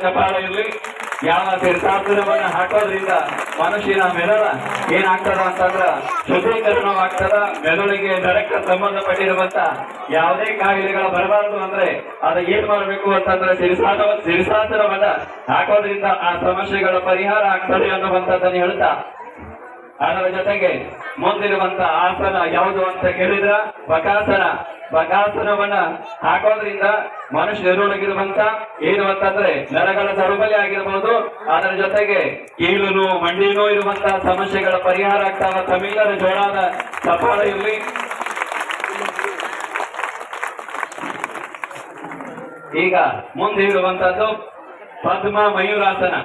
ಚಪಾಳ ಇರ್ಲಿ, ಯಾವ ಶೀರ್ಷಾಸನವನ್ನ ಹಾಕೋದ್ರಿಂದ ಮನುಷ್ಯನ ಮೆದುಳ ಏನಾಗ್ತದ ಅಂತಂದ್ರ ಶುದ್ಧೀಕರಣವಾಗ್ತದ. ಮೆದುಳಿಗೆ ಡೈರೆಕ್ಟ್ ಸಂಬಂಧಪಟ್ಟಿರುವಂತ ಯಾವುದೇ ಕಾಯಿಲೆಗಳು ಬರಬಾರದು ಅಂದ್ರೆ ಅದು ಏನ್ ಮಾಡಬೇಕು ಅಂತಂದ್ರೆ ಶೀರ್ಷಾಸನವನ್ನ ಹಾಕೋದ್ರಿಂದ ಆ ಸಮಸ್ಯೆಗಳ ಪರಿಹಾರ ಆಗ್ತದೆ ಅನ್ನುವಂಥದ್ದನ್ನು ಹೇಳ್ತಾ, ಅದರ ಜೊತೆಗೆ ಮುಂದಿರುವಂತ ಆಸನ ಯಾವುದು ಅಂತ ಕೇಳಿದ್ರ ಬಕಾಸನ. ಬಕಾಸನವನ್ನ ಹಾಕೋದ್ರಿಂದ ಮನುಷ್ಯರೊಳಗಿರುವಂತ ಏನು ಅಂತಂದ್ರೆ ನರಗಳ ದೌರ್ಬಲ್ಯ ಆಗಿರಬಹುದು, ಅದರ ಜೊತೆಗೆ ಕೀಲುನು ಮಂಡಿನೂ ಇರುವಂತ ಸಮಸ್ಯೆಗಳ ಪರಿಹಾರ ಆಗ್ತಾವ. ತಮಿಳರ ಜೋರಾದ ಚಪ್ಪಾಳ ಇರಲಿ. ಈಗ ಮುಂದೆ ಇರುವಂತದ್ದು ಪದ್ಮ ಮಯೂರಾಸನ.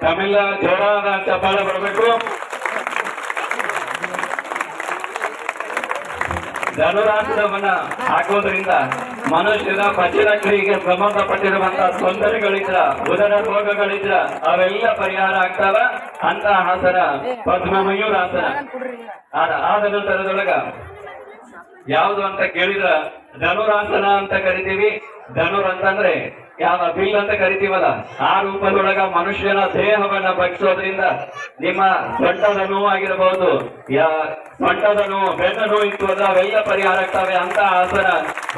ತಮಿಳ ಜೋರಾದ ಚಪ್ಪಾಳೆ ಬರಬೇಕು. ಧನುರಾಸನವನ್ನ ಹಾಕೋದ್ರಿಂದ ಮನುಷ್ಯನ ಪಚನ ಕ್ರಿಯೆಗೆ ಸಂಬಂಧಪಟ್ಟಿರುವಂತಹ ತೊಂದರೆಗಳಿದ್ರ, ಉದರ ರೋಗಗಳಿದ್ರ ಅವೆಲ್ಲ ಪರಿಹಾರ ಆಗ್ತಾವ. ಅಂತ ಆಸನ ಪದ್ಮ ಮಯೂರಾಸನ. ಆದ ನಂತರದೊಳಗ ಯಾವುದು ಅಂತ ಕೇಳಿದ್ರ ಧನುರಾಸನ ಅಂತ ಕರಿತೀವಿ. ಧನುರ್ ಅಂತಂದ್ರೆ ಯಾವ ಬಿಲ್ ಅಂತ ಕರಿತೀವಲ್ಲ, ಆ ರೂಪದೊಳಗ ಮನುಷ್ಯನ ದೇಹವನ್ನ ಬಗ್ಸೋದ್ರಿಂದ ನಿಮ್ಮ ಸೊಂಟದ ನೋವು ಆಗಿರಬಹುದು, ಸೊಂಟದ ನೋವು, ಬೆನ್ನ ನೋವು ಇತ್ತು ಅದ ಅವೆಲ್ಲ ಪರಿಹಾರ ಆಗ್ತವೆ. ಅಂತ ಆಸನ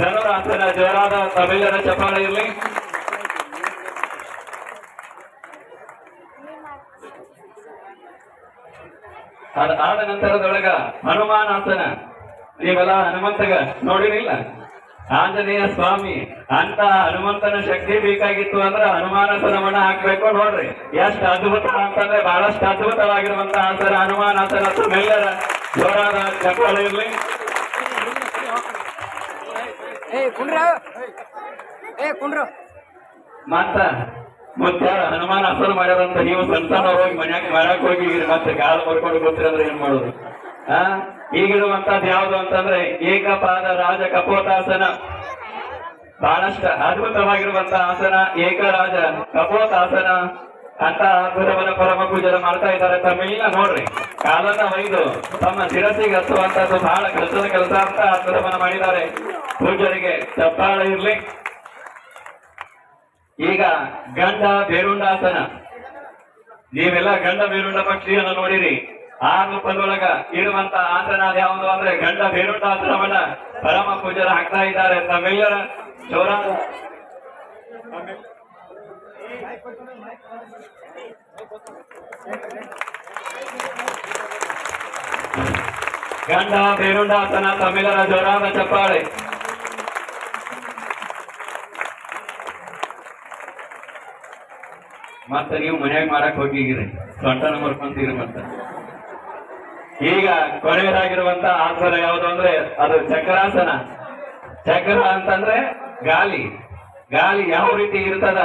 ಧನುರಾಸನ. ಜೋರಾದ ತಮಿಳರ ಚಪ್ಪಾಳ ಇರಲಿ. ಆದ ನಂತರದೊಳಗ ಹನುಮಾನಾಸನ. ನೀವೆಲ್ಲ ಹನುಮಂತಗ ನೋಡಿರಿಲ್ಲ, ಆಂಜನೇಯ ಸ್ವಾಮಿ ಅಂತ ಹನುಮಂತನ ಶಕ್ತಿ ಬೇಕಾಗಿತ್ತು ಅಂದ್ರೆ ಹನುಮಾನಾಸನವನ್ನ ಹಾಕ್ಬೇಕು. ನೋಡ್ರಿ ಎಷ್ಟು ಅದ್ಭುತ ಅಂತಂದ್ರೆ ಬಹಳಷ್ಟು ಅದ್ಭುತವಾಗಿರುವಂತ ಆಸನ ಹನುಮಾನಾಸನ. ತಮ್ಮೆಲ್ಲರ ಜೋರಾದ ಚಪ್ಪಾಳ ಇರ್ಲಿ. ಮತ್ತ ಮುತ್ತಾರ ಹನುಮಾನಾಸನ ಮಾಡ್ಯಾರಂತ ನೀವು ಸಣ್ಣ ಹೋಗಿ ಮನ್ಯಾಗ ಮಾಡಕ್ ಹೋಗಿ ಮತ್ತೆ ಕಾಲು ಬರ್ಕೊಂಡು ಗೊತ್ತಿರಂದ್ರೆ ಏನ್ ಮಾಡೋದು? ಈಗಿರುವಂತದ್ದು ಯಾವುದು ಅಂತಂದ್ರೆ ಏಕಪಾದ ರಾಜ ಕಪೋತಾಸನ. ಬಹಳಷ್ಟು ಅದ್ಭುತವಾಗಿರುವಂತ ಆಸನ ಏಕರಾಜ ಕಪೋತಾಸನ. ಅಂತ ಅದ್ಭುತವನ್ನ ಪರಮ ಪೂಜೆನ ಮಾಡ್ತಾ ಇದ್ದಾರೆ. ತಮ್ಮೆಲ್ಲ ನೋಡ್ರಿ ಕಾಲನ್ನ ಒಯ್ದು ತಮ್ಮ ಶಿರಸಿಗೆ ಹಚ್ಚುವಂತದ್ದು ಬಹಳ ಕೆಲಸದ ಕೆಲಸ ಅಂತ ಅದ್ಭುತವನ್ನ ಮಾಡಿದ್ದಾರೆ. ಪೂಜರಿಗೆ ಚಪ್ಪಾಳ ಇರ್ಲಿ. ಈಗ ಗಂಡ ಬೇರುಂಡಾಸನ. ನೀವೆಲ್ಲ ಗಂಡ ಬೇರುಂಡ ಪಕ್ಷಿಯನ್ನು ನೋಡಿರಿ. ಆ ರೂಪದೊಳಗ ಇರುವಂತ ಆಸನ ಯಾವುದು ಅಂದ್ರೆ ಗಂಡ ಬೇರುಂಡಾಸನವನ್ನ ಪರಮ ಪೂಜರ ಹಾಕ್ತಾ ಇದ್ದಾರೆ. ತಮ್ಮೆಲ್ಲರ ಜೋರಾದ ಗಂಡ ಬೇರುಂಡಾಸನ. ತಮ್ಮೆಲ್ಲರ ಜೋರಾದ ಚಪ್ಪಾಳೆ. ಮತ್ತೆ ನೀವು ಮನ್ಯಾಗ ಮಾಡಕ್ ಹೋಗಿರಿ, ಸೊಂಟನ ಮರ್ಕೊಂತೀರಿ. ಮತ್ತೆ ಈಗ ಕೊನೆಯದಾಗಿರುವಂತ ಆಸನ ಯಾವುದು ಅಂದ್ರೆ ಅದು ಚಕ್ರಾಸನ. ಚಕ್ರ ಅಂತಂದ್ರೆ ಗಾಳಿ. ಗಾಳಿ ಯಾವ ರೀತಿ ಇರ್ತದ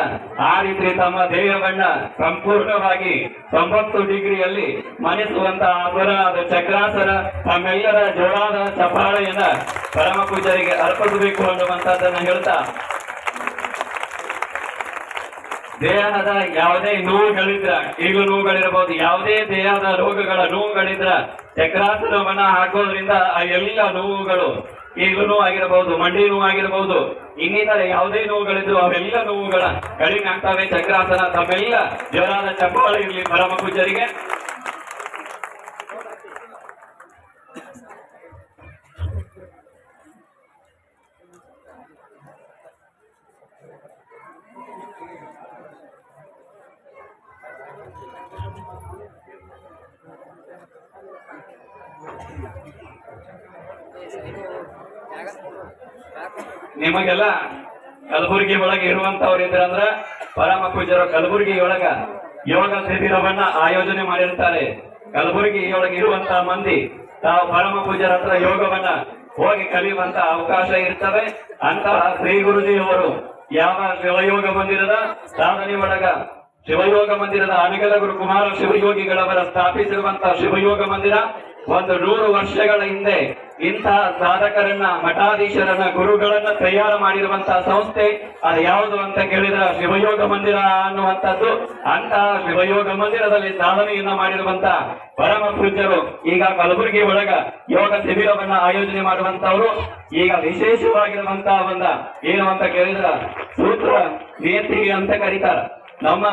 ಆ ರೀತಿ ತಮ್ಮ ದೇಹವನ್ನ ಸಂಪೂರ್ಣವಾಗಿ 90 ಡಿಗ್ರಿಯಲ್ಲಿ ಮನಿಸುವಂತ ಆಸನ ಅದು ಚಕ್ರಾಸನ. ತಮ್ಮೆಲ್ಲರ ಜೋರಾದ ಚಪ್ಪಾಳೆಯನ್ನ ಪರಮ ಪೂಜರಿಗೆ ಅರ್ಪಿಸಬೇಕು ಅನ್ನುವಂಥದ್ದನ್ನ ಹೇಳ್ತಾ, ದೇಹದ ಯಾವುದೇ ನೋವುಗಳಿದ್ರ, ಈಗ ನೋವುಗಳಿರಬಹುದು, ಯಾವುದೇ ದೇಹದ ರೋಗಗಳ ನೋವುಗಳಿದ್ರ ಚಕ್ರಾಸನವನ್ನ ಹಾಕೋದ್ರಿಂದ ಆ ಎಲ್ಲ ನೋವುಗಳು, ಈಗ ನೋವು ಆಗಿರಬಹುದು, ಮಂಡಿ ನೋವು ಆಗಿರಬಹುದು, ಇನ್ನಿತರ ಯಾವುದೇ ನೋವುಗಳಿದ್ರು ಅವೆಲ್ಲ ನೋವುಗಳ ಕಡಿಮೆ ಆಗ್ತವೆ ಚಕ್ರಾಸನ. ತಮ್ಮೆಲ್ಲ ಜೋರಾದ ಚಪ್ಪಾಳೆ ಇರಲಿ ಪರಮ ಪೂಜರಿಗೆ. ನಿಮಗೆಲ್ಲ ಕಲಬುರಗಿ ಒಳಗೆ ಇರುವಂತವ್ರು ಇದ್ರಂದ್ರ ಪರಮ ಪೂಜರು ಕಲಬುರಗಿ ಒಳಗ ಯೋಗ ಶಿಬಿರವನ್ನ ಆಯೋಜನೆ ಮಾಡಿರ್ತಾರೆ. ಕಲಬುರಗಿ ಒಳಗೆ ಇರುವಂತಹ ಮಂದಿ ತಾವು ಪರಮ ಪೂಜರ ಹತ್ರ ಯೋಗವನ್ನ ಹೋಗಿ ಕಲಿಯುವಂತ ಅವಕಾಶ ಇರ್ತವೆ. ಅಂತಹ ಶ್ರೀ ಗುರುಜಿಯವರು ಯಾವ ಶಿವಯೋಗ ಮಂದಿರದ ಸಾಧನೆ ಒಳಗ ಶಿವಯೋಗ ಮಂದಿರದ ಅನಗಲ ಗುರು ಕುಮಾರ ಶಿವಯೋಗಿಗಳವರ ಸ್ಥಾಪಿಸಿರುವಂತಹ ಶಿವಯೋಗ ಮಂದಿರ ಒಂದು 100 ವರ್ಷಗಳ ಹಿಂದೆ ಇಂತಹ ಸಾಧಕರನ್ನ, ಮಠಾಧೀಶರನ್ನ, ಗುರುಗಳನ್ನ ತಯಾರು ಮಾಡಿರುವಂತಹ ಸಂಸ್ಥೆ ಅದು ಯಾವುದು ಅಂತ ಕೇಳಿದ್ರೆ ಶಿವಯೋಗ ಮಂದಿರ ಅನ್ನುವಂಥದ್ದು. ಅಂತಹ ಶಿವಯೋಗ ಮಂದಿರದಲ್ಲಿ ಸಾಧನೆಯನ್ನ ಮಾಡಿರುವಂತಹ ಪರಮ ಪೂಜ್ಯರು ಈಗ ಕಲಬುರಗಿ ಒಳಗ ಯೋಗ ಶಿಬಿರವನ್ನ ಆಯೋಜನೆ ಮಾಡುವಂತವ್ರು. ಈಗ ವಿಶೇಷವಾಗಿರುವಂತಹ ಏನು ಅಂತ ಕೇಳಿದ್ರ ಸೂತ್ರ ನೇತಿಗೆ ಅಂತ ಕರೀತಾರ. ನಮ್ಮ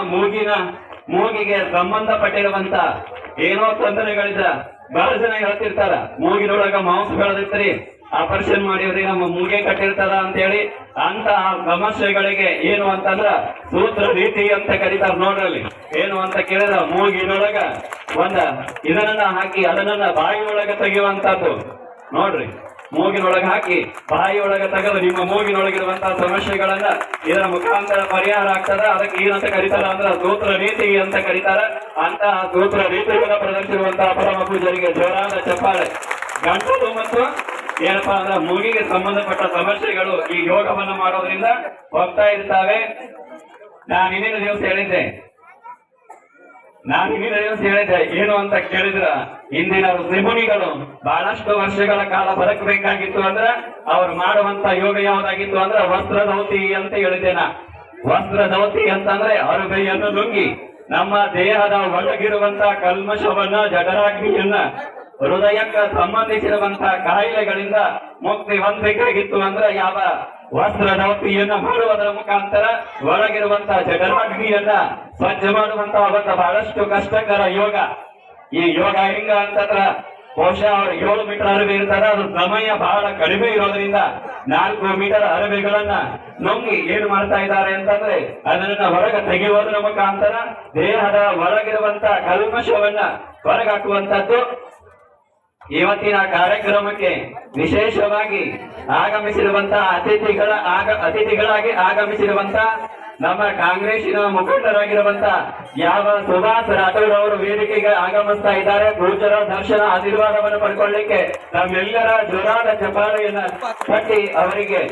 ಮೂಗಿಗೆ ಸಂಬಂಧಪಟ್ಟಿರುವಂತ ಏನೋ ತೊಂದರೆಗಳಿದ್ರ ಬಹಳ ಜನ ಹೇಳ್ತಿರ್ತಾರ, ಮೂಗಿನೊಳಗ ಮಾಂಸ ಬೆಳೆದಿರ್ತೀರಿ, ಆಪರೇಷನ್ ಮಾಡಿದ್ರಿ, ನಮ್ಮ ಮೂಗೆ ಕಟ್ಟಿರ್ತಾರ ಅಂತ ಹೇಳಿ. ಅಂತಹ ಸಮಸ್ಯೆಗಳಿಗೆ ಏನು ಅಂತಂದ್ರ ಸೂತ್ರ ರೀತಿ ಅಂತ ಕರೀತಾರ. ನೋಡ್ರಲ್ಲಿ ಏನು ಅಂತ ಕೇಳಿದ್ರ ಮೂಗಿನೊಳಗ ಇದನ್ನ ಹಾಕಿ ಅದನ್ನ ಬಾಯಿ ಒಳಗ ತೆಗೆಯುವಂತದ್ದು. ನೋಡ್ರಿ, ಮೂಗಿನೊಳಗೆ ಹಾಕಿ ಬಾಯಿಯೊಳಗೆ ತೆಗೆದು ನಿಮ್ಮ ಮೂಗಿನೊಳಗಿರುವಂತಹ ಸಮಸ್ಯೆಗಳನ್ನ ಇದರ ಮುಖಾಂತರ ಪರಿಹಾರ ಆಗ್ತದ. ಅದಕ್ಕೆ ಏನಂತ ಕರೀತಾರ ಅಂದ್ರ ಸೂತ್ರ ನೀತಿ ಅಂತ ಕರೀತಾರ. ಅಂತಹ ಸೂತ್ರ ನೀತಿಗಳ ಪ್ರದರ್ಶಿರುವಂತಹ ಪರಮ ಪೂಜರಿಗೆ ಜೋರಾದ ಚಪ್ಪಾಳೆ. ಗಂಟಲು ಮತ್ತು ಏನಪ್ಪಾ ಅಂದ್ರ ಮೂಗಿಗೆ ಸಂಬಂಧಪಟ್ಟ ಸಮಸ್ಯೆಗಳು ಈ ಯೋಗವನ್ನ ಮಾಡೋದ್ರಿಂದ ಹೋಗ್ತಾ ಇರ್ತಾವೆ. ನಾನು ಇನ್ನೇನು ದಿವಸ ಹೇಳಿದ್ದೆ ಏನು ಅಂತ ಕೇಳಿದ್ರ ಇಂದಿನ ಋಷಿಮುನಿಗಳು ಬಹಳಷ್ಟು ವರ್ಷಗಳ ಕಾಲ ಬದುಕಬೇಕಾಗಿತ್ತು ಅಂದ್ರ ಅವ್ರು ಮಾಡುವಂತ ಯೋಗ ಯಾವ್ದಾಗಿತ್ತು ಅಂದ್ರ ವಸ್ತ್ರಧೌತಿ ಅಂತ ಹೇಳಿದ್ದೆ. ವಸ್ತ್ರಧೌತಿ ಅಂತಂದ್ರೆ ಅರುಬೆಯನ್ನು ನುಂಗಿ ನಮ್ಮ ದೇಹದ ಒಳಗಿರುವಂತ ಕಲ್ಮಶವನ್ನ, ಜಠರಾಗ್ನಿಯನ್ನ, ಹೃದಯಕ್ಕೆ ಸಂಬಂಧಿಸಿರುವಂತಹ ಕಾಯಿಲೆಗಳಿಂದ ಮುಕ್ತಿ ಹೊಂದಬೇಕಾಗಿತ್ತು ಅಂದ್ರೆ ಯಾವ ವಸ್ತ್ರಧೌತಿಯನ್ನ ಮಾಡುವುದರ ಮುಖಾಂತರ ಒಳಗಿರುವಂತಹ ಜಠರಾಗ್ನಿಯನ್ನ ಸ್ವಚ್ಛ ಮಾಡುವಂತಹ ಒಂದು ಬಹಳಷ್ಟು ಕಷ್ಟಕರ ಯೋಗ. ಈ ಯೋಗ ಹೆಂಗ ಅಂತಂದ್ರ ಬಹುಶಃ ಅವ್ರು 7 ಮೀಟರ್ ಅರಬೆ ಇರ್ತಾರ. ಅದು ಸಮಯ ಬಹಳ ಕಡಿಮೆ ಇರೋದ್ರಿಂದ 4 ಮೀಟರ್ ಅರಬೆಗಳನ್ನ ನುಂಗಿ ಏನ್ ಮಾಡ್ತಾ ಇದ್ದಾರೆ ಅಂತಂದ್ರೆ ಅದನ್ನ ಹೊರಗೆ ತೆಗೆಯುವುದರ ಮುಖಾಂತರ ದೇಹದ ಒಳಗಿರುವಂತಹ ಕಲ್ಮಶವನ್ನ ಹೊರಗಾಕುವಂತದ್ದು. ಇವತ್ತಿನ ಕಾರ್ಯಕ್ರಮಕ್ಕೆ ವಿಶೇಷವಾಗಿ ಆಗಮಿಸಿರುವಂತಹ ಅತಿಥಿಗಳಾಗಿ ಆಗಮಿಸಿರುವಂತಹ ನಮ್ಮ ಕಾಂಗ್ರೆಸ್ಸಿನ ಮುಖಂಡರಾಗಿರುವಂತ ಯಾವ ಸುಭಾಷ್ ರಾಠೋಡ್ ಅವರು ವೇದಿಕೆಗೆ ಆಗಮಿಸ್ತಾ ಇದ್ದಾರೆ. ಪೂಜ್ಯರ ದರ್ಶನ ಆಶೀರ್ವಾದವನ್ನು ಪಡ್ಕೊಳ್ಳಿಕ್ಕೆ ನಮ್ಮೆಲ್ಲರ ಜೋರಾದ ಚಪ್ಪಾಳೆಯನ್ನ ಕಟ್ಟಿ ಅವರಿಗೆ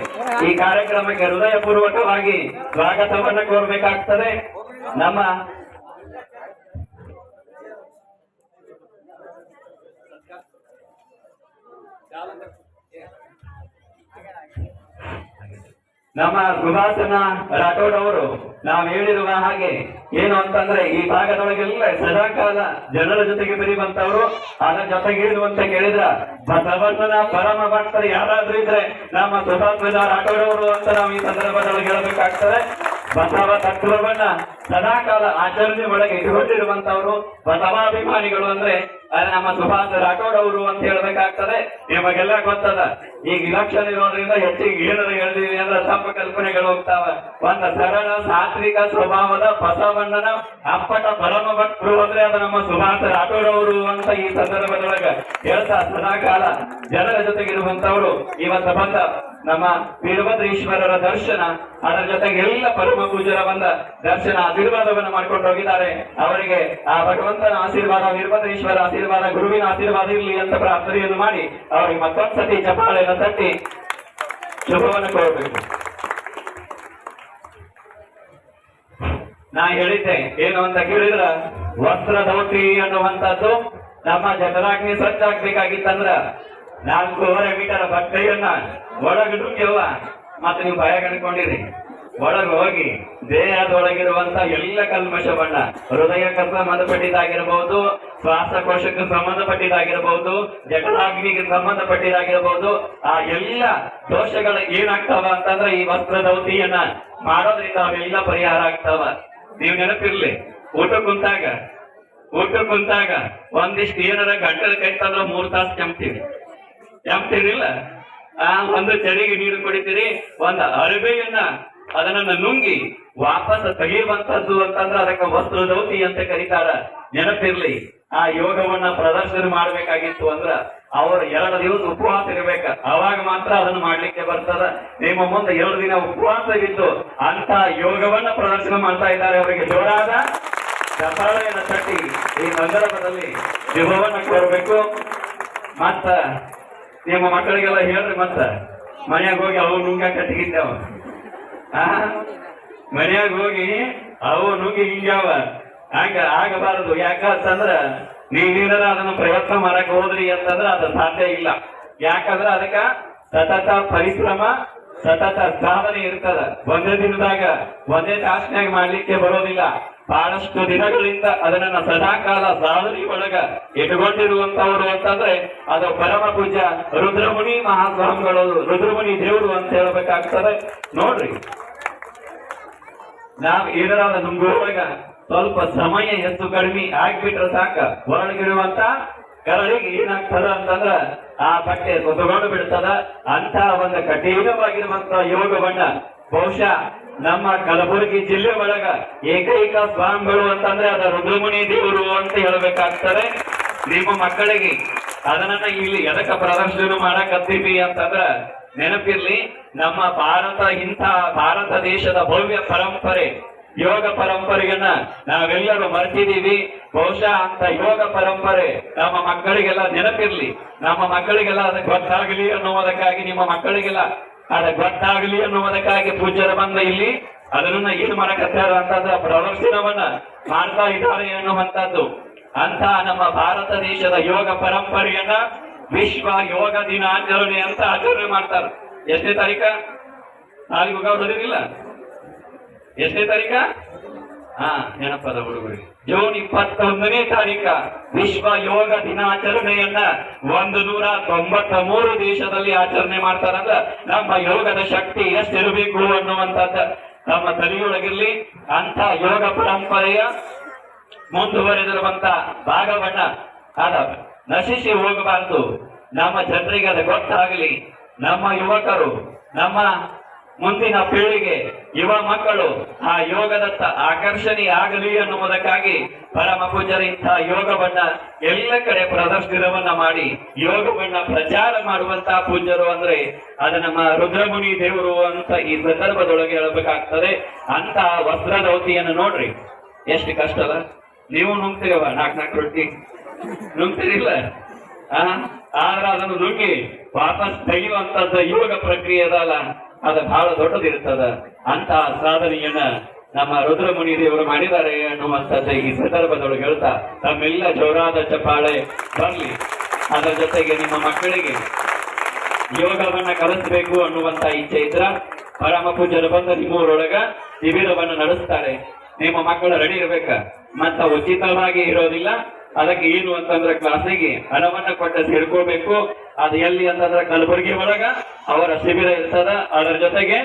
ಈ ಕಾರ್ಯಕ್ರಮಕ್ಕೆ ಹೃದಯಪೂರ್ವಕವಾಗಿ ಸ್ವಾಗತವನ್ನು ಕೋರಬೇಕಾಗ್ತದೆ. ನಮ್ಮ ಸುಭಾಷನ ರಾಠೋಡ್ ಅವರು ನಾವು ಹೇಳಿರುವ ಹಾಗೆ ಏನು ಅಂತಂದ್ರೆ ಈ ಭಾಗದೊಳಗೆಲ್ಲ ಸದಾಕಾಲ ಜನರ ಜೊತೆಗೆ ಬೆರೆಯುವಂತವ್ರು. ಅದರ ಜೊತೆಗೆ ಏನು ಅಂತ ಕೇಳಿದ್ರ ಬಸವಣ್ಣನ ಪರಮ ಭಕ್ತರು ಯಾರಾದ್ರೂ ಇದ್ರೆ ನಮ್ಮ ಸುಭಾಷನ ರಾಠೋಡ್ ಅವರು ಅಂತ ನಾವು ಈ ಸಂದರ್ಭದೊಳಗೆ ಹೇಳಬೇಕಾಗ್ತದೆ. ಬಸವ ತತ್ವವನ್ನ ಸದಾಕಾಲ ಆಚರಣೆ ಒಳಗೆ ಇಟ್ಟುಕೊಂಡಿರುವಂತವ್ರು ಬಸವಾಭಿಮಾನಿಗಳು ಅಂದ್ರೆ ನಮ್ಮ ಸುಭಾಷ್ ರಾಠೋಡ್ ಅವರು ಅಂತ ಹೇಳ್ಬೇಕಾಗ್ತದೆ. ನಿಮಗೆಲ್ಲ ಗೊತ್ತದ ಈಗ ಇಲೆಕ್ಷನ್ ಇರೋದ್ರಿಂದ ಹೆಚ್ಚಿಗೆ ಏನಾದ್ರು ಹೇಳಿದೀವಿ ಅಂದ್ರೆ ತಪ್ಪು ಕಲ್ಪನೆಗಳು ಹೋಗ್ತಾವ. ಒಂದು ಸರಳ ಸಾತ್ವಿಕ ಸ್ವಭಾವದ ಬಸವಣ್ಣನ ಅಪ್ಪಟ ಪರಮ ಭಕ್ತರು ಅಂದ್ರೆ ಅದು ನಮ್ಮ ಸುಭಾಷ್ ರಾಠೋಡ್ ಅವರು ಅಂತ ಈ ಸಂದರ್ಭದೊಳಗ ಹೇಳ್ತಾ ಸದಾಕಾಲ ಜನರ ಜೊತೆಗಿರುವಂತವ್ರು ಇವತ್ತು ಬಂದ ನಮ್ಮ ವೀರಭದ್ರೇಶ್ವರರ ದರ್ಶನ, ಅದರ ಜೊತೆಗೆ ಎಲ್ಲ ಪರಮ ಪೂಜರ ಬಂದ ದರ್ಶನ ಆಶೀರ್ವಾದವನ್ನು ಮಾಡ್ಕೊಂಡು ಹೋಗಿದ್ದಾರೆ. ಅವರಿಗೆ ಆ ಭಗವಂತನ ಆಶೀರ್ವಾದ, ವೀರಭದ್ರೇಶ್ವರ ಆಶೀರ್ವಾದ, ಗುರುವಿನ ಆಶೀರ್ವಾದ ಇರಲಿ ಅಂತ ಪ್ರಾರ್ಥನೆಯನ್ನು ಮಾಡಿ ಅವರಿಗೆ ಮತ್ತೊಂದ್ಸತಿ ಚಪ್ಪಾಳೆಯನ್ನು ತಟ್ಟಿ ಶುಭವನ್ನು ಕೋರಬೇಕು. ನಾ ಹೇಳಿದ್ದೆ ಏನು ಅಂತ ಕೇಳಿದ್ರ ವಸ್ತ್ರಧೌತಿ ಅನ್ನುವಂಥದ್ದು ನಮ್ಮ ಜಠರಾಗ್ನಿ ಸ್ವಚ್ಛ ಆಗ್ಬೇಕಾಗಿತ್ತಂದ್ರ 4.5 ಮೀಟರ್ ಬಟ್ಟೆಯನ್ನ ಒಳಗಿಡುತ್ತೇವ. ಮತ್ತೆ ನೀವು ಭಯ ಕಂಡುಕೊಂಡಿರಿ ಒಳಗೆ ಹೋಗಿ ದೇಹದೊಳಗಿರುವಂತ ಎಲ್ಲ ಕಲ್ಮಶವನ್ನ, ಹೃದಯಕ್ಕೆ ಸಂಬಂಧಪಟ್ಟಿದ್ದಾಗಿರಬಹುದು, ಶ್ವಾಸಕೋಶಕ್ಕೆ ಸಂಬಂಧಪಟ್ಟಿದ್ದಾಗಿರಬಹುದು, ಜಠರಾಗ್ನಿಗೆ ಸಂಬಂಧಪಟ್ಟಿದ್ದಾಗಿರಬಹುದು, ಆ ಎಲ್ಲ ದೋಷಗಳು ಏನಾಗ್ತಾವ ಅಂತಂದ್ರೆ ಈ ವಸ್ತ್ರಧೌತಿಯನ್ನ ಮಾಡೋದ್ರಿಂದ ಅವೆಲ್ಲ ಪರಿಹಾರ ಆಗ್ತಾವ. ನೀವು ನೆನಪಿರ್ಲಿ, ಊಟ ಕುಂತಾಗ ಒಂದಿಷ್ಟು ಏನಾರ ಗಂಟಲು ಕೈತಂದ್ರ 3 ತಾಸು ಕೆಮ್ತೀರಿಲ್ಲ, ಒಂದು ಚಳಿಗೆ ನೀರು ಕುಡಿತೀರಿ, ಒಂದು ಅರಬೆಯನ್ನ ಅದನ್ನ ನುಂಗಿ ವಾಪಸ್ ತೆಗೆಯುವಂತದ್ದು ಅಂತಂದ್ರೆ ಅದಕ್ಕೆ ವಸ್ತ್ರಧೌತಿ ಅಂತ ಕರೀತಾರ. ನೆನಪಿರ್ಲಿ, ಆ ಯೋಗವನ್ನ ಪ್ರದರ್ಶನ ಮಾಡ್ಬೇಕಾಗಿತ್ತು ಅಂದ್ರ ಅವ್ರು 2 ದಿವಸ ಉಪವಾಸ ಇರ್ಬೇಕ, ಅವಾಗ ಮಾತ್ರ ಅದನ್ನ ಮಾಡ್ಲಿಕ್ಕೆ ಬರ್ತದ. ನಿಮ್ಮ ಮುಂದೆ 2 ದಿನ ಉಪವಾಸವಿದ್ದು ಅಂತ ಯೋಗವನ್ನ ಪ್ರದರ್ಶನ ಮಾಡ್ತಾ ಇದ್ದಾರೆ. ಅವರಿಗೆ ಜೋರಾದ ಚಪ್ಪಾಳೆಯನ್ನು ತಟ್ಟಿ ಈ ಸಂದರ್ಭದಲ್ಲಿ ಶುಭವನ್ನ ಕೋರಬೇಕು. ಮತ್ತ ನಿಮ್ಮ ಮಕ್ಕಳಿಗೆಲ್ಲ ಹೇಳ್ರಿ, ಮತ್ತ ಮನ್ಯಾಗ ಹೋಗಿ ಅವು ನುಂಗಾಕ ತೆಗಿತಾವ, ಮನ್ಯಾಗ ಹೋಗಿ ಅವು ನುಂಗಿ ಹಿಂಗ್ಯಾವ ಆಗಬಾರದು. ಯಾಕಂತಂದ್ರ ನೀವೇನಾರ ಅದನ್ನ ಪ್ರಯತ್ನ ಮಾಡಕ್ ಹೋದ್ರಿ ಅಂತಂದ್ರ ಅದು ಸಾಧ್ಯ ಇಲ್ಲ. ಯಾಕಂದ್ರ ಅದಕ್ಕ ಸತತ ಪರಿಶ್ರಮ, ಸತತ ಸಾಧನೆ ಇರ್ತದ. ಒಂದೇ ದಿನದಾಗ ಒಂದೇ ತಾಸಿನಾಗ ಮಾಡ್ಲಿಕ್ಕೆ ಬರೋದಿಲ್ಲ. ಬಹಳಷ್ಟು ದಿನಗಳಿಂದ ಅದನ್ನ ಸದಾಕಾಲ ಸಾಧನೆ ಒಳಗ ಇಟ್ಕೊಂಡಿರುವಂತವರು ಅಂತಂದ್ರೆ ಅದು ಪರಮ ಪೂಜ್ಯ ರುದ್ರಮುನಿ ಮಹಾಸ್ವಾಮಿಗಳು, ರುದ್ರಮುನಿ ದೇವರು ಅಂತ ಹೇಳ್ಬೇಕಾಗ್ತದೆ. ನೋಡ್ರಿ, ನಾವ್ ಏನಾರ ನಮ್ಗೊಳಗ ಸ್ವಲ್ಪ ಸಮಯ ಹೆಚ್ಚು ಕಡಿಮೆ ಆಗ್ಬಿಟ್ರೆ ಸಾಕ, ಹೊರಗಿರುವಂತ ಕರಳಿಗೆ ಏನಾಗ್ತದ ಅಂತಂದ್ರ ಆ ಬಟ್ಟೆ ತೊಗೊಂಡು ಬಿಡ್ತದ. ಅಂತ ಒಂದು ಕಠಿಣವಾಗಿರುವಂತ ಯೋಗವನ್ನ ಬಹುಶಃ ನಮ್ಮ ಕಲಬುರಗಿ ಜಿಲ್ಲೆ ಒಳಗ ಏಕೈಕ ಸ್ವಾಮಿಗಳು ಅಂತಂದ್ರೆ ಅದ ರುದ್ರಮುನಿ ದೇವರು ಅಂತ ಹೇಳ್ಬೇಕಾಗ್ತದೆ. ನಿಮ್ಮ ಮಕ್ಕಳಿಗೆ ಅದನ್ನ ಇಲ್ಲಿ ಎದಕ್ಕ ಪ್ರದರ್ಶನ ಮಾಡಕತ್ತೀವಿ ಅಂತಂದ್ರ ನೆನಪಿರ್ಲಿ, ನಮ್ಮ ಭಾರತ ದೇಶದ ಭವ್ಯ ಪರಂಪರೆ, ಯೋಗ ಪರಂಪರೆಯನ್ನ ನಾವೆಲ್ಲರೂ ಮರ್ತಿದೀವಿ. ಬಹುಶಃ ಅಂತ ಯೋಗ ಪರಂಪರೆ ನಮ್ಮ ಮಕ್ಕಳಿಗೆಲ್ಲ ನೆನಪಿರ್ಲಿ, ನಮ್ಮ ಮಕ್ಕಳಿಗೆಲ್ಲ ಅದಕ್ಕೆ ಗೊತ್ತಾಗಲಿ ಅನ್ನುವುದಕ್ಕಾಗಿ, ನಿಮ್ಮ ಮಕ್ಕಳಿಗೆಲ್ಲ ಅದಕ್ಕೆ ಗೊತ್ತಾಗಲಿ ಅನ್ನುವುದಕ್ಕಾಗಿ ಪೂಜ್ಯರ ಬಂದ ಇಲ್ಲಿ ಅದನ್ನ ಏನ್ ಮಾಡಕತ್ತಾರ ಅಂತಂದ್ರೆ ಪ್ರದರ್ಶನವನ್ನ ಮಾಡ್ತಾ ಇದ್ದಾರೆ ಅನ್ನುವಂಥದ್ದು. ಅಂತ ನಮ್ಮ ಭಾರತ ದೇಶದ ಯೋಗ ಪರಂಪರೆಯನ್ನ ವಿಶ್ವ ಯೋಗ ದಿನಾಚರಣೆ ಅಂತ ಆಚರಣೆ ಮಾಡ್ತಾರ. ಎಷ್ಟನೇ ತಾರೀಕ? ನಾಳೆಗೆ ಹೋಗೋದಿಲ್ಲ. ಎಷ್ಟನೇ ತಾರೀಕ? ನೆನಪದ ಹುಡುಗರಿಗೆ ಜೂನ್ 21ನೇ ತಾರೀಕ ವಿಶ್ವ ಯೋಗ ದಿನಾಚರಣೆಯನ್ನ 193 ದೇಶದಲ್ಲಿ ಆಚರಣೆ ಮಾಡ್ತಾರಂದ್ರ ನಮ್ಮ ಯೋಗದ ಶಕ್ತಿ ಎಷ್ಟಿರಬೇಕು ಅನ್ನುವಂಥದ್ದು ನಮ್ಮ ತಲೆಯೊಳಗಿರ್ಲಿ. ಅಂತ ಯೋಗ ಪರಂಪರೆಯ ಮುಂದುವರೆದಿರುವಂತ ಭಾಗವನ್ನ ಅದ ನಶಿಸಿ ಹೋಗಬಾರದು. ನಮ್ಮ ಜನರಿಗೆ ಅದು ಗೊತ್ತಾಗಲಿ. ನಮ್ಮ ಯುವಕರು, ನಮ್ಮ ಮುಂದಿನ ಪೀಳಿಗೆ, ಯುವ ಮಕ್ಕಳು ಆ ಯೋಗದತ್ತ ಆಕರ್ಷಣೀಯ ಆಗಲಿ ಅನ್ನುವುದಕ್ಕಾಗಿ ಪರಮ ಪೂಜ್ಯರ ಇಂಥ ಯೋಗವನ್ನ ಎಲ್ಲ ಕಡೆ ಪ್ರದರ್ಶನವನ್ನ ಮಾಡಿ ಯೋಗವನ್ನ ಪ್ರಚಾರ ಮಾಡುವಂತಹ ಪೂಜ್ಯರು ಅಂದ್ರೆ ಅದು ನಮ್ಮ ರುದ್ರಮುನಿ ದೇವರು ಅಂತ ಈ ಸಂದರ್ಭದೊಳಗೆ ಹೇಳಬೇಕಾಗ್ತದೆ. ಅಂತ ವಸ್ತ್ರಧೌತಿಯನ್ನು ನೋಡ್ರಿ ಎಷ್ಟು ಕಷ್ಟ ಅಲ್ಲ. ನೀವು ನುಂಗ್ತೀರವ 4 ರೊಟ್ಟಿ ನುಂಗ್ತಿರಿಲ್ಲ, ಆದ್ರೆ ಅದನ್ನು ನುಂಗಿ ವಾಪಸ್ ತೆಗೆಯುವಂತದ್ದು ಯೋಗ ಪ್ರಕ್ರಿಯೆ ಅದಲ್ಲ, ಅದು ಬಹಳ ದೊಡ್ಡದಿರ್ತದ. ಅಂತ ಸಾಧನೆಯನ್ನ ನಮ್ಮ ರುದ್ರಮುನಿ ದೇವರು ಮಾಡಿದ್ದಾರೆ ಅನ್ನುವಂಥದ್ದು ಈ ಸಂದರ್ಭದೊಳಗೆ ಹೇಳ್ತಾ ತಮ್ಮೆಲ್ಲ ಜೋರಾದ ಚಪ್ಪಾಳೆ ಬರ್ಲಿ. ಅದರ ಜೊತೆಗೆ ನಿಮ್ಮ ಮಕ್ಕಳಿಗೆ ಯೋಗವನ್ನ ಕಲಿಸಬೇಕು ಅನ್ನುವಂತ ಇಚ್ಛೆ ಇದ್ರ ಪರಮ ಪೂಜ್ಯರು ಬಂದ ನಿಮ್ಮೂರೊಳಗ ಶಿಬಿರವನ್ನ ನಡೆಸ್ತಾರೆ. ನಿಮ್ಮ ಮಕ್ಕಳು ರೆಡಿ ಇರ್ಬೇಕ, ಮತ್ತ ಉಚಿತವಾಗಿ ಇರೋದಿಲ್ಲ. ಅದಕ್ಕೆ ಏನು ಅಂತಂದ್ರೆ ಕ್ಲಾಸಿಗೆ ಹಣವನ್ನ ಕೊಟ್ಟು ಸೇರ್ಕೋಬೇಕು. ಅದು ಎಲ್ಲಿ ಅಂತಂದ್ರೆ ಕಲಬುರಗಿ ಒಳಗ ಅವರ ಶಿಬಿರ ಇರ್ತದ. ಅದರ ಜೊತೆಗೆ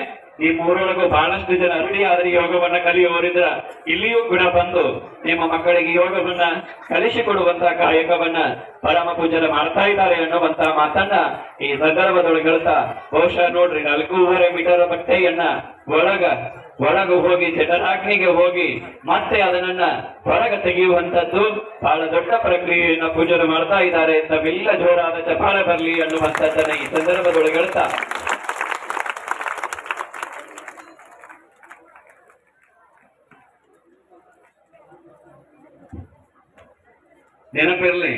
ಈ ಮೂರೊಳಗೂ ಬಹಳಷ್ಟು ಜನ ರೆಡಿ ಆದ್ರೆ ಯೋಗವನ್ನ ಕಲಿಯುವವರಿದ್ರ ಇಲ್ಲಿಯೂ ಕೂಡ ಬಂದು ನಿಮ್ಮ ಮಕ್ಕಳಿಗೆ ಯೋಗವನ್ನ ಕಲಿಸಿಕೊಡುವಂತ ಕಾಯಕವನ್ನ ಪರಮ ಪೂಜನೆ ಮಾಡ್ತಾ ಇದ್ದಾರೆ ಅನ್ನುವಂತ ಮಾತನ್ನ ಈ ಸಂದರ್ಭದೊಳಗೆ ಹೇಳ್ತಾ ಬಹುಶಃ ನೋಡ್ರಿ 4.5 ಮೀಟರ್ ಬಟ್ಟೆಯನ್ನ ಒಳಗ ಹೋಗಿ ಜಠರಾಗ್ನಿಗೆ ಹೋಗಿ ಮತ್ತೆ ಅದನ್ನ ಹೊರಗೆ ತೆಗೆಯುವಂತದ್ದು ಬಹಳ ದೊಡ್ಡ ಪ್ರಕ್ರಿಯೆಯನ್ನ ಪೂಜನೆ ಮಾಡ್ತಾ ಇದ್ದಾರೆ. ತಮ್ಮೆಲ್ಲ ಜೋರಾದ ಚಪ್ಪಾಳೆ ಬರಲಿ ಅನ್ನುವಂಥದ್ದನ್ನ ಈ ಸಂದರ್ಭದೊಳಗೆ ಹೇಳ್ತಾ ನೆನಪಿರ್ಲಿ,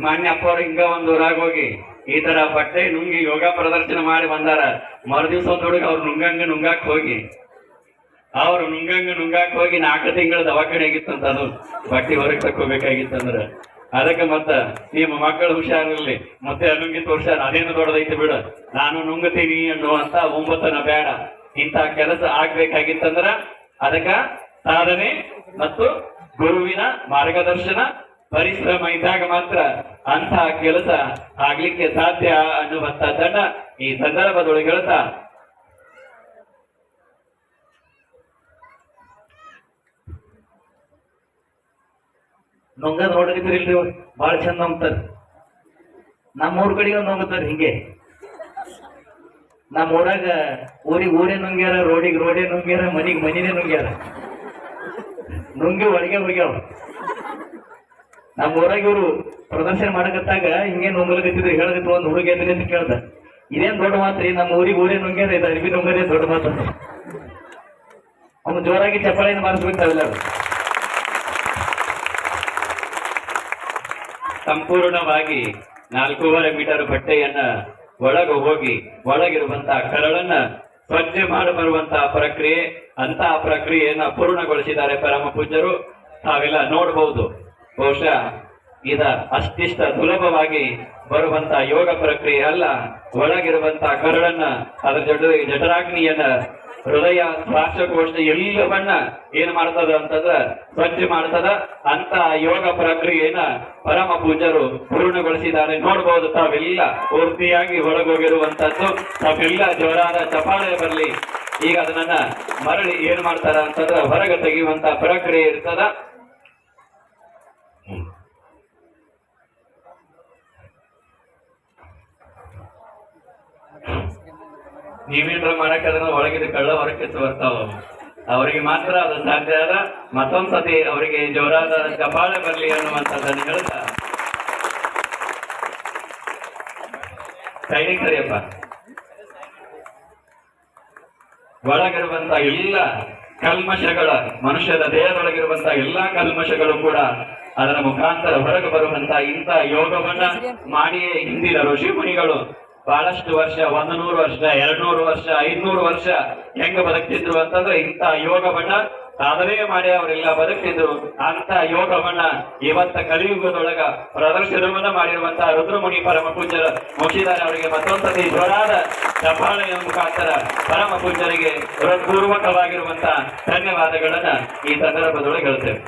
ಮಾನ್ಯ ಅಪ್ಪ ಅವ್ರು ಹಿಂಗ ಒಂದ್ ಊರಾಗ ಹೋಗಿ ಈ ತರ ಬಟ್ಟೆ ನುಂಗಿ ಯೋಗ ಪ್ರದರ್ಶನ ಮಾಡಿ ಬಂದಾರ. ಮರುದಿವ್ಸ ಒಂದ್ ಹುಡುಗ ಅವ್ರು ನುಂಗಾಕ್ ಹೋಗಿ 4 ತಿಂಗಳ ದವಾಖಾನೆ ಆಗಿತ್ತಂತ. ಅದು ಬಟ್ಟೆ ಹೊರಗೆ ತಕ್ಕೋಬೇಕಾಗಿತ್ತಂದ್ರ ಅದಕ್ಕೆ ಮತ್ತ ನಿಮ್ಮ ಮಕ್ಕಳು ಹುಷಾರಿರ್ಲಿ. ಮತ್ತೆ ನುಂಗಿ ತೋರ್ಸಾರ ಅದೇನು ದೊಡ್ಡದೈತಿ ಬಿಡ, ನಾನು ನುಂಗತೀನಿ ಅನ್ನುವಂತ ಒಂಬತ್ತನ ಬೇಡ. ಇಂಥ ಕೆಲಸ ಆಗ್ಬೇಕಾಗಿತ್ತಂದ್ರ ಅದಕ್ಕ ಸಾಧನೆ ಮತ್ತು ಗುರುವಿನ ಮಾರ್ಗದರ್ಶನ ಪರಿಶ್ರಮ ಇದ್ದಾಗ ಮಾತ್ರ ಅಂತ ಕೆಲಸ ಆಗ್ಲಿಕ್ಕೆ ಸಾಧ್ಯ ಅನ್ನುವಂಥದ್ದನ್ನ ಈ ಸಂದರ್ಭದೊಳಗೆ ಹೇಳ್ತಾ ನುಂಗದ್ ನೋಡಿದ್ರಿಲ್ರಿ ಅವ್ರು ಬಹಳ ಚಂದ ನುಂಗ್ತಾರ. ನಮ್ಮೂರ್ ಕಡೆಗೆ ನುಂಗ್ತಾರ ಹಿಂಗೆ. ನಮ್ಮ ಊರಾಗ ಊರೇ ನುಂಗ್ಯಾರ, ರೋಡೇ ನುಂಗ್ಯಾರ, ಮನಿನೇ ನುಂಗ್ಯಾರ. ನುಂಗಿ ಒಳಗೆ ಹೋಗ್ಯಾವ. ನಮ್ಮ ಊರಾಗ ಇವ್ರು ಪ್ರದರ್ಶನ ಮಾಡಕತ್ತಾಗ ಹಿಂಗೆ ನುಂಗಲಕತ್ತಿದ್ರು. ಹೇಳಕತ್ತು ಒಂದ್ ಹುಡುಗ ಎದ್ರಿ ಅಂತ ಕೇಳ್ದ, ಇದೇನ್ ದೊಡ್ಡ ಮಾತ್ರಿ, ನಮ್ಮ ಊರೇ ನುಂಗ್ಯಾರ, ಇದು ಅರ್ಬಿ ನುಂಗರೇ ದೊಡ್ಡ ಮಾತು. ಅವ್ನು ಜೋರಾಗಿ ಚಪ್ಪಾಳೆಯನ್ನು ಮಾರಿಸ್ಬಿಡ್ತಾವೆಲ್ಲ. ಸಂಪೂರ್ಣವಾಗಿ 4.5 ಮೀಟರ್ ಬಟ್ಟೆಯನ್ನ ಒಳಗಿರುವಂತಹ ಕರಳನ್ನ ಸ್ವಚ್ಛ ಮಾಡಿ ಬರುವಂತಹ ಪ್ರಕ್ರಿಯೆ, ಅಂತಹ ಪ್ರಕ್ರಿಯೆಯನ್ನ ಪೂರ್ಣಗೊಳಿಸಿದ್ದಾರೆ ಪರಮ ಪೂಜ್ಯರು. ತಾವೆಲ್ಲ ನೋಡಬಹುದು. ಬಹುಶಃ ಇದ ಅಷ್ಟಿಷ್ಟ ಸುಲಭವಾಗಿ ಬರುವಂತ ಯೋಗ ಪ್ರಕ್ರಿಯೆ ಅಲ್ಲ. ಒಳಗಿರುವಂತ ಕರುಳನ್ನ, ಅದರ ಜೊತೆಗೆ ಜಠರಾಗ್ನಿಯನ್ನ, ಹೃದಯ, ಶ್ವಾಸಕೋಶ ಎಲ್ಲವನ್ನ ಏನ್ ಮಾಡ್ತದ ಅಂತಂದ್ರ ಸ್ವಚ್ಛ ಮಾಡ್ತದ. ಅಂತ ಯೋಗ ಪ್ರಕ್ರಿಯೆಯನ್ನ ಪರಮ ಪೂಜ್ಯರು ಪೂರ್ಣಗೊಳಿಸಿದ್ದಾರೆ. ನೋಡ್ಬೋದು ತಾವೆಲ್ಲ ಪೂರ್ತಿಯಾಗಿ ಒಳಗೋಗಿರುವಂತದ್ದು. ತಾವೆಲ್ಲ ಜೋರಾದ ಚಪಾಳೆ ಬರಲಿ. ಈಗ ಅದನ್ನ ಮರಳಿ ಏನ್ ಮಾಡ್ತಾರ ಅಂತಂದ್ರ ಹೊರಗೆ ತೆಗೆಯುವಂತ ಪ್ರಕ್ರಿಯೆ ಇರ್ತದ. ನೀವೇನ್ರ ಮಾಡಕ್ ಅದನ್ನ ಒಳಗಿದ ಕಳ್ಳ ಹೊರಕ್ಕೆ ಬರ್ತಾವ. ಅವರಿಗೆ ಮಾತ್ರ ಅದು ಸಾಧ್ಯ ಅದ. ಮತ್ತೊಂದ್ಸತಿ ಅವರಿಗೆ ಜೋರಾದ ಚಪಾಳೆ ಬರ್ಲಿ ಅನ್ನುವಂಥದ್ದನ್ನು ಹೇಳ್ತಾ ಸೈನಿಕ್ ಸರಿಯಪ್ಪ. ಒಳಗಿರುವಂತ ಎಲ್ಲ ಕಲ್ಮಶಗಳ, ಮನುಷ್ಯರ ದೇಹದೊಳಗಿರುವಂತ ಎಲ್ಲಾ ಕಲ್ಮಶಗಳು ಕೂಡ ಅದರ ಮುಖಾಂತರ ಹೊರಗೆ ಬರುವಂತ ಇಂಥ ಯೋಗವನ್ನ ಮಾಡಿಯೇ ಹಿಂದಿನ ಋಷಿ ಮುನಿಗಳು ಬಹಳಷ್ಟು ವರ್ಷ, 100 ವರ್ಷ, 200 ವರ್ಷ, 500 ವರ್ಷ ಹೆಂಗ ಬದುಕ್ತಿದ್ರು ಅಂತಂದ್ರೆ ಇಂಥ ಯೋಗವನ್ನ ಸಾಧನೆ ಮಾಡಿ ಅವರೆಲ್ಲ ಬದುಕ್ತಿದ್ರು. ಅಂತ ಯೋಗವನ್ನ ಇವತ್ತ ಕಲಿಯುಗದೊಳಗ ಪ್ರದರ್ಶನವನ್ನ ಮಾಡಿರುವಂತಹ ರುದ್ರಮುನಿ ಪರಮ ಪೂಜ್ಯರ ಮುಗಿಸಿದ್ದಾರೆ. ಅವರಿಗೆ ಮತ್ತೊಂದ್ಸತಿ ಜೋರಾದ ಚಪ್ಪಾಳೆಯ ಮುಖಾಂತರ ಪರಮ ಪೂಜ್ಯರಿಗೆ ಹೃತ್ಪೂರ್ವಕವಾಗಿರುವಂತಹ ಧನ್ಯವಾದಗಳನ್ನ ಈ ಸಂದರ್ಭದೊಳಗೆ ಹೇಳ್ತೇವೆ.